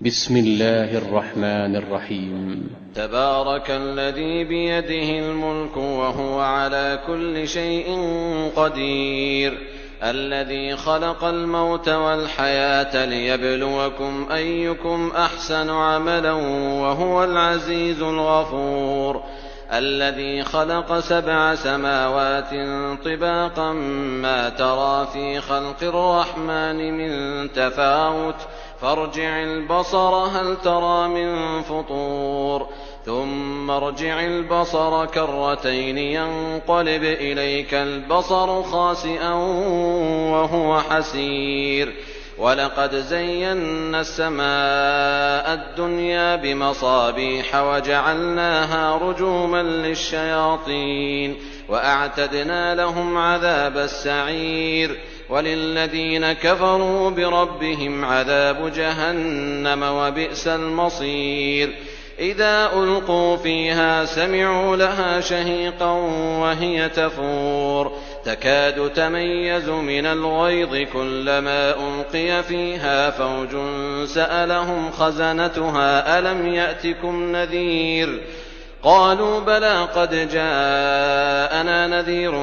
بسم الله الرحمن الرحيم. تبارك الذي بيده الملك وهو على كل شيء قدير، الذي خلق الموت والحياة ليبلوكم أيكم أحسن عملا وهو العزيز الغفور، الذي خلق 7 سماوات طباقا ما ترى في خلق الرحمن من تفاوت فارجع البصر هل ترى من فطور، ثم ارجع البصر كرتين ينقلب إليك البصر خاسئا وهو حسير، ولقد زينا السماء الدنيا بمصابيح وجعلناها رجوما للشياطين وأعتدنا لهم عذاب السعير، وللذين كفروا بربهم عذاب جهنم وبئس المصير. إذا ألقوا فيها سمعوا لها شهيقا وهي تفور تكاد تميز من الغيظ كلما ألقي فيها فوج سألهم خزنتها ألم يأتكم نذير قالوا بلى قد جاءنا نذير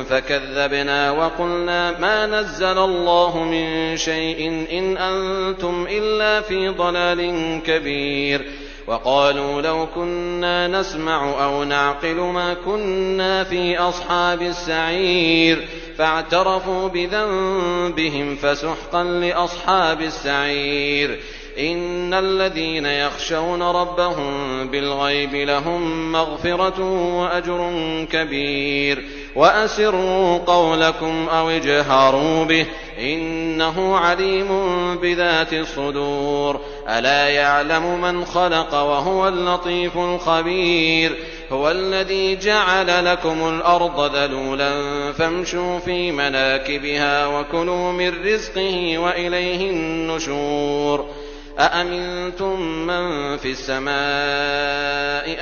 فكذبنا وقلنا ما نزل الله من شيء إن أنتم إلا في ضلال كبير، وقالوا لو كنا نسمع أو نعقل ما كنا في أصحاب السعير، فاعترفوا بذنبهم فسحقا لأصحاب السعير. إن الذين يخشون ربهم بالغيب لهم مغفرة وأجر كبير، وأسروا قولكم أو اجهروا به إنه عليم بذات الصدور، ألا يعلم من خلق وهو اللطيف الخبير. هو الذي جعل لكم الأرض ذلولا فامشوا في مناكبها وكلوا من رزقه وإليه النشور. أأمنتم من في السماء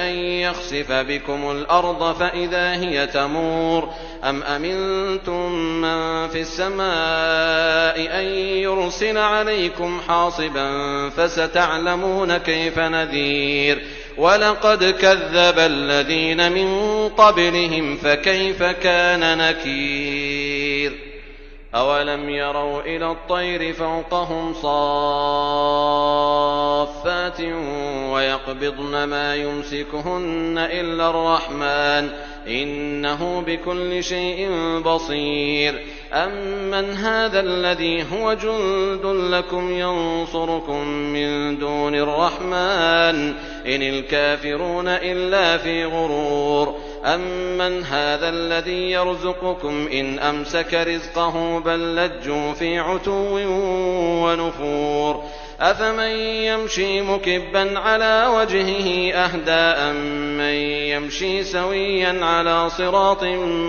أن يخسف بكم الأرض فإذا هي تمور، أم أمنتم من في السماء أن يرسل عليكم حاصبا فستعلمون كيف نذير. ولقد كذب الذين من قبلهم فكيف كان نكير. أولم يروا إلى الطير فوقهم صافات ويقبضن ما يمسكهن إلا الرحمن إنه بكل شيء بصير. أمن هذا الذي هو جند لكم ينصركم من دون الرحمن إن الكافرون إلا في غرور. أمن هذا الذي يرزقكم إن أمسك رزقه بل لجوا في عتو ونفور. أفمن يمشي مكبا على وجهه أهدى أمن يمشي سويا على صراط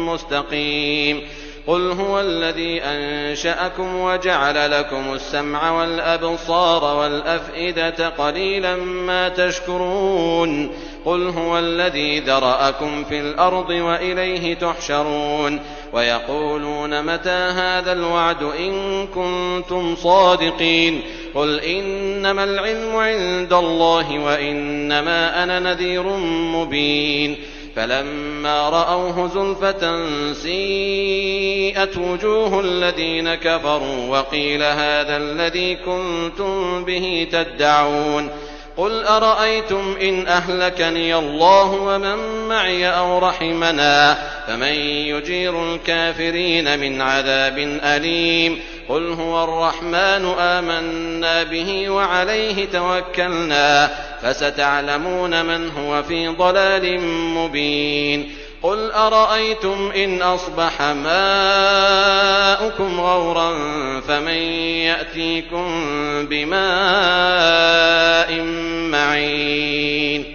مستقيم. قل هو الذي أنشأكم وجعل لكم السمع والأبصار والأفئدة قليلا ما تشكرون. قل هو الذي ذرأكم في الأرض وإليه تحشرون. ويقولون متى هذا الوعد إن كنتم صادقين. قل إنما العلم عند الله وإنما أنا نذير مبين. فلما رأوه زلفة سيئت وجوه الذين كفروا وقيل هذا الذي كنتم به تدعون. قل أرأيتم إن أهلكني الله ومن معي أو رحمنا فمن يجير الكافرين من عذاب أليم. قل هو الرحمن آمنا به وعليه توكلنا فستعلمون من هو في ضلال مبين. قل أرأيتم إن أصبح ماؤكم غورا فمن يأتيكم بماء معين.